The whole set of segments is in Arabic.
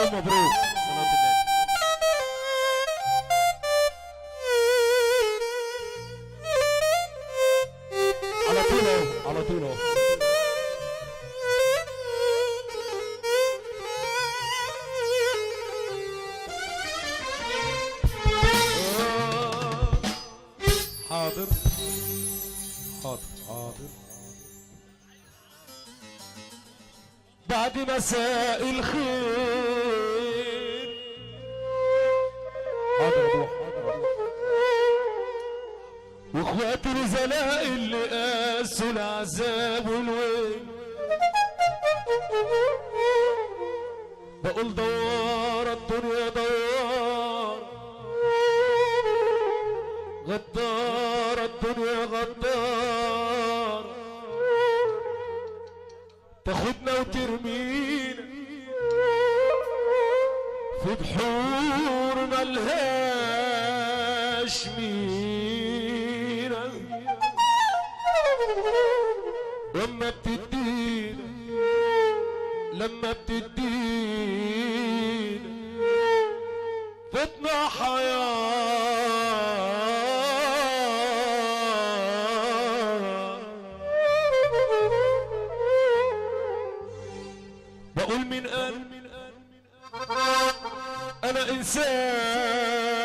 مليون مبروك. صلاة النبي. على طول اهو، على طول اهو. حاضر حاضر حاضر. بعد مساء الخير. حاضر ابوح، حاضر ابوح. واخواتي الزلاء اللي قاسوا العذاب والويل، بقول دوار الدنيا دوار، غدار الدنيا غدار، تاخدنا وترمينا في بحور ملهاش مينا، لما بتدينا لما بتدينا فتنا حياة. بقول من قلب انا انسان،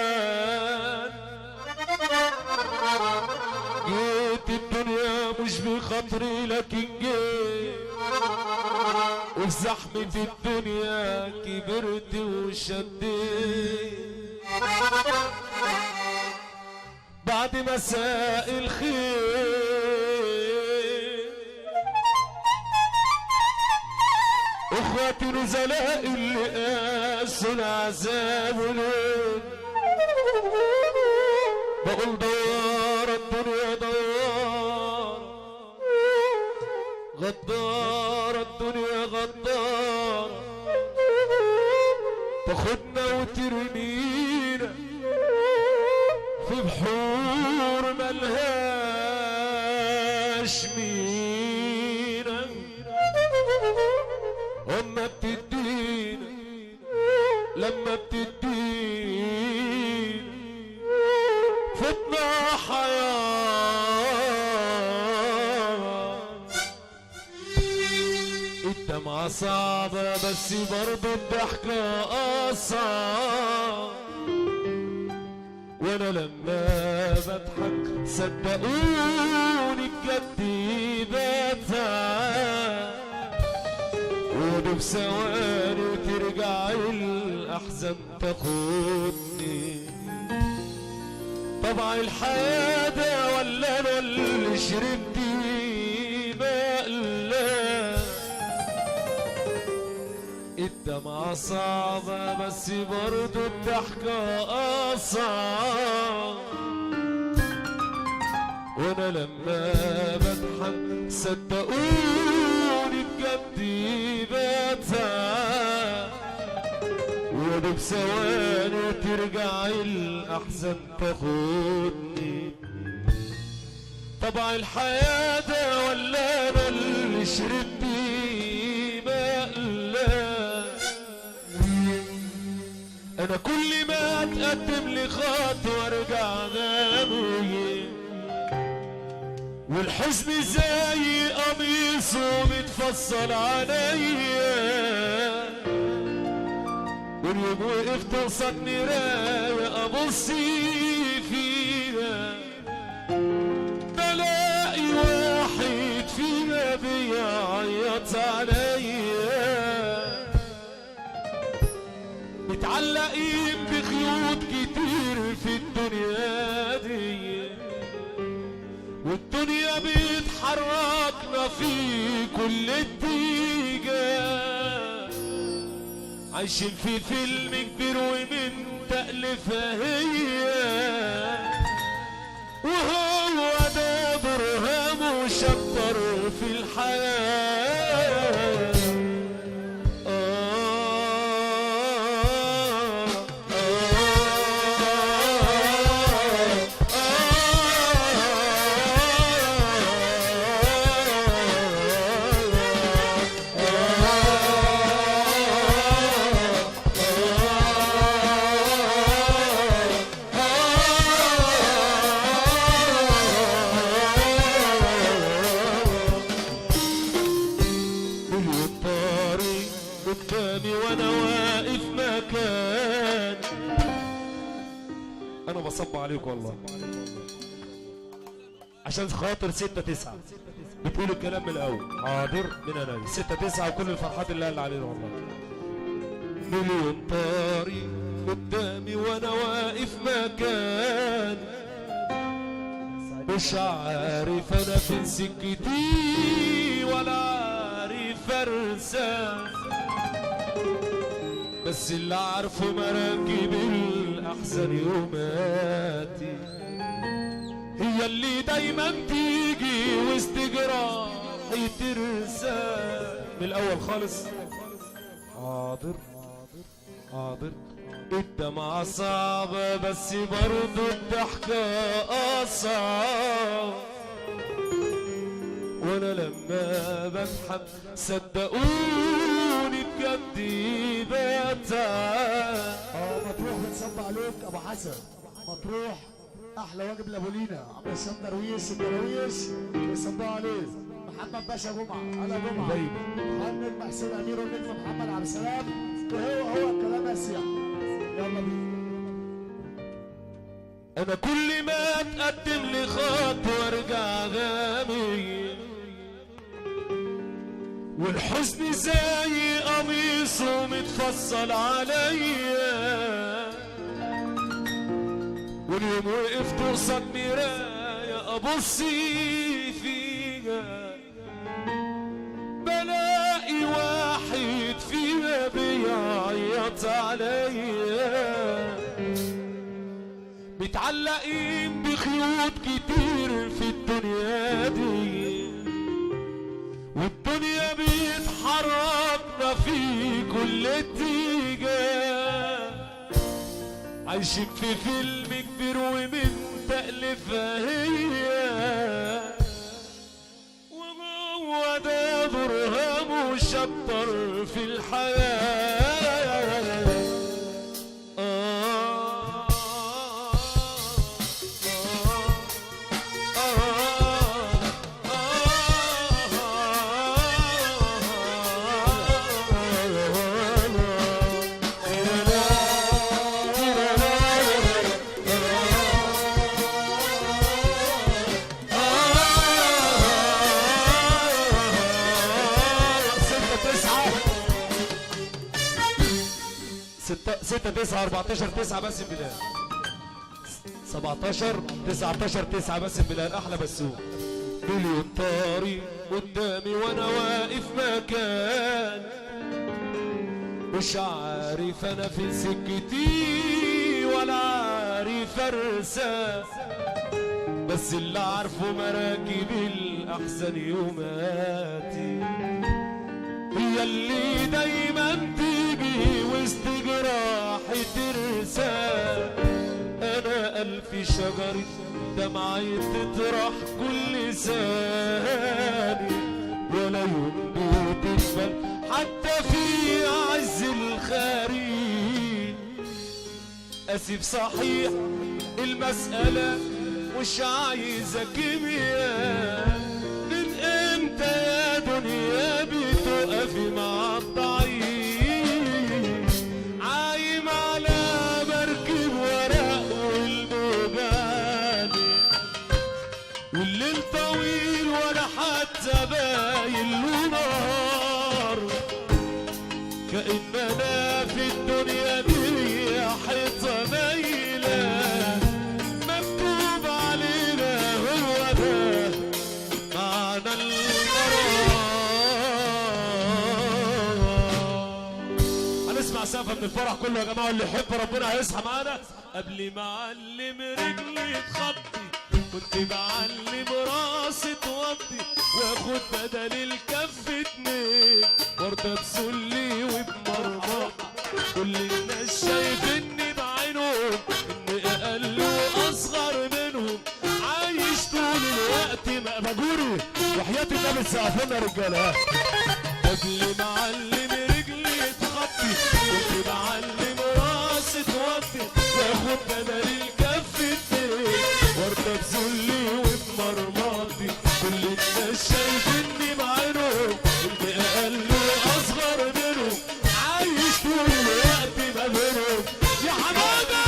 جيت الدنيا مش بخاطري لكن جيت وفي زحمة الدنيا كبرت وشديت. بعد مساء الخير اخواتي نزلاء اللي قاسوا العذاب والويل، بقول دوار الدنيا دوار، غدار الدنيا غدار، تاخدنا وترمينا في بحور ملهاش مينا، اما بتدينا لما بتدينا فتنا حياة. الدمعة صعبة بس برضه الضحكة أصعب، وانا لما بضحك صدقوني بجد بتعب، ودي بثواني وترجع الأحزان تاخدني. طبع الحياة ده ولا انا اللي شربت مقلة؟ الدمعة صعبة بس برضو الضحكة أصعب، وانا لما بضحك صدقوني بجد بتعب، ودي بثواني ترجع الأحزان تاخدني. طبع الحياة ده ولا انا اللي شربت مقلة؟ انا كل ما اتقدم لخطوة ارجع غامي، والحزن زي قميصه متفصل عليا، واليوم وقفت قصاد مراية ابص فيها بلاقي واحد فينا بيعيط عليا، متعلقين بخيوط كتير في الدنيا دي، والدنيا بتحركنا في كل اتجاه، عايشين في فيلم كبير ومن تأليفها هي، وهو ده برهام وشطر في الحياة. عليك والله. عشان خاطر 6-9 بتقول الكلام من الاول. حاضر من انا 6-9 وكل الفرحات اللي قال علينا والله. مليون طريق قدامي وانا واقف مكان، مش عارف انا فين سكتي ولا عارف ارسم، بس اللي عارفه مراكب الاحزان يوماتي هي اللي دايما تيجي وسط جراحي ترسم. من الاول خالص. حاضر حاضر. الدمعة صعبة بس برضو الضحكة أصعب، وانا لما بضحك صدقوني بجد بتعب. مطروح بنصب عليك ابو حسن. مطروح احلى واجب لابولينا. عم هشام درويش الدرويش بيصبوا عليه. محمد باشا جمعه. انا جمعه دايما. النجم حسين امير والنجم محمد عبد السلام. وهو الكلام يسيع. يلا بينا. انا كل ما اتقدم لخطوه وارجع غامي، والحزن زي قميصه متفصل عليا، واليوم وقفت قصاد مرايه ابص فيها بلاقي واحد فيها بيعيط عليا. متعلقين بخيوط كتير في الدنيا دي، والدنيا بيتحركنا في كل اتجاه، عايشين في فيلم كبير ومن تأليفها هي، وهو ده دورها مشطر في الحياة. ستة 9 14 9 بس بلال. 17 19 9 بس بلال. احلى بسوق. مليون طريق قدامي وانا واقف مكان، مش عارف انا في سكتي ولا عارف ارسم، بس اللي عارفه مراكب الاحزان يوماتي هي اللي دايما تيجي وسط جراحي ترسم. انا الف شجرة دمعي تطرح كل ثاني، ولا يوم بتقبل حتى في عز الخريف. اسف صحيح المسألة مش عايزة كيمياء، من امتى يا دنيا بتقفي مع الضعيف؟ عايم على مركب ورق والموجاني، والليل طويل ولا حتى باين له نهار، كأننا في الدنيا دي حيطة مايلة مكتوب علينا هو ده معنى القرار. هنسمع سقفة من الفرح كله يا جماعة، اللي يحب ربنا هيصحى معانا. قبل ما اعلم رجلي تخطي كنت بعلم راسي توطي، واخد بدل الكف 2 وردة بسلي وبمرمط. كل الناس شايفيني بعينهم اني اقل واصغر منهم، عايش طول الوقت مقبجوري وحياة النبي سقفنا رجاله. قبل ما اعلم رجلي تخطي كنت بعلم راسي توطي، واخد بدل الكف 2 وردة بسلي وبمرمطي. كل الناس شايفيني بعينهم اني اقل واصغر منهم، عايش طول الوقت ما بينهم. يا حماده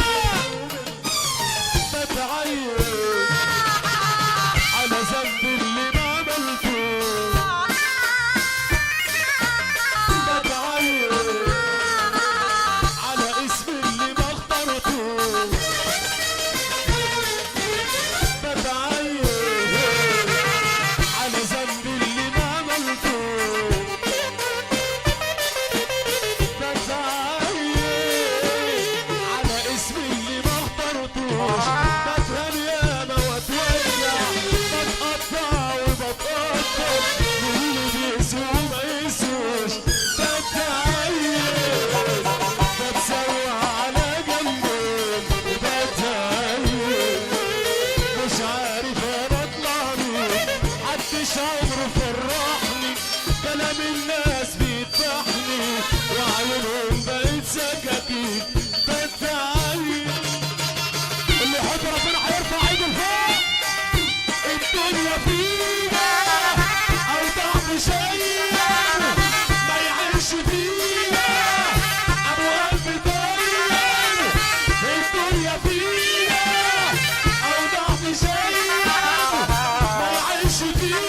عايش عمره فرحني، كلام الناس بيذبحني، وعيونهم بقت سكاكين بتعاني. اللي يحب ربنا هيرفع ايده لفوق. الدنيا فينا اوضاع مشينا، ما يعيش فينا ابو قلب طيب. الدنيا فينا اوضاع مشينا، ما يعيش فينا.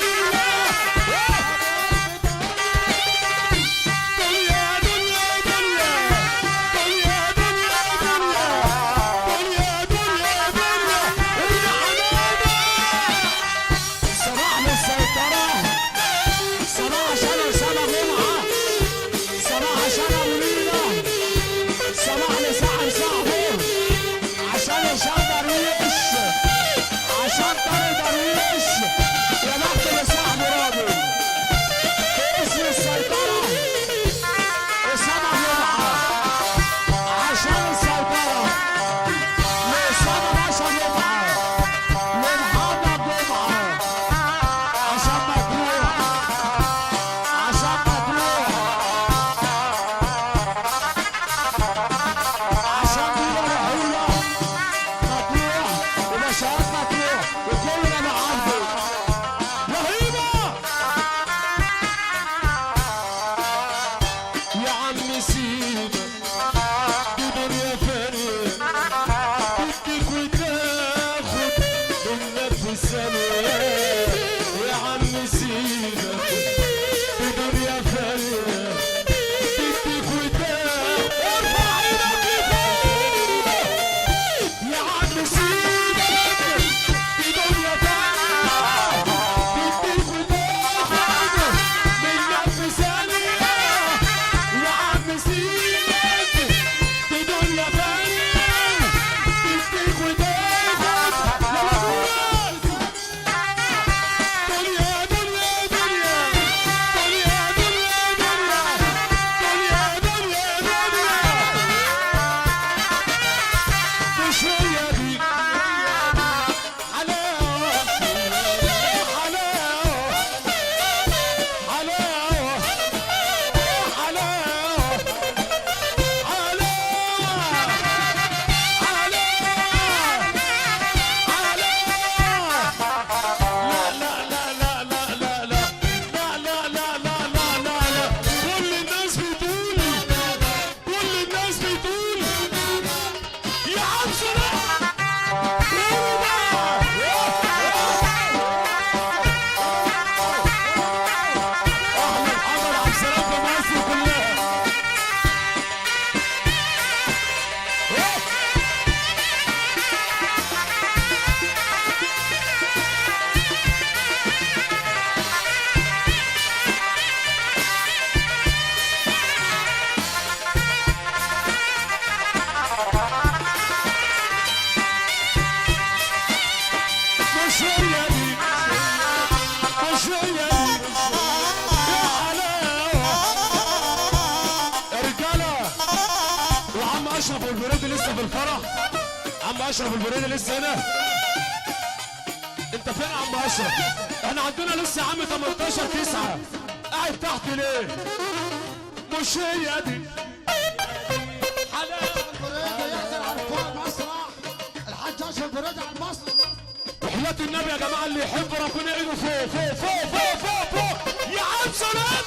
اشرف والبريد لسه في الفرح. عم اشرف والبريد لسه هنا. انت فين يا عم اشرف؟ احنا عندنا لسه يا عم 18/9 قاعد تحت ليه؟ مش هي دي حلاوه البريد يحضر على فوق المسرح. الحاج اشرف البريد على المسرح. وحياة النبي يا جماعه اللي يحب ربنا ايده فوق فوق فوق فوق فوق فوق يا عم سلام.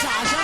عشان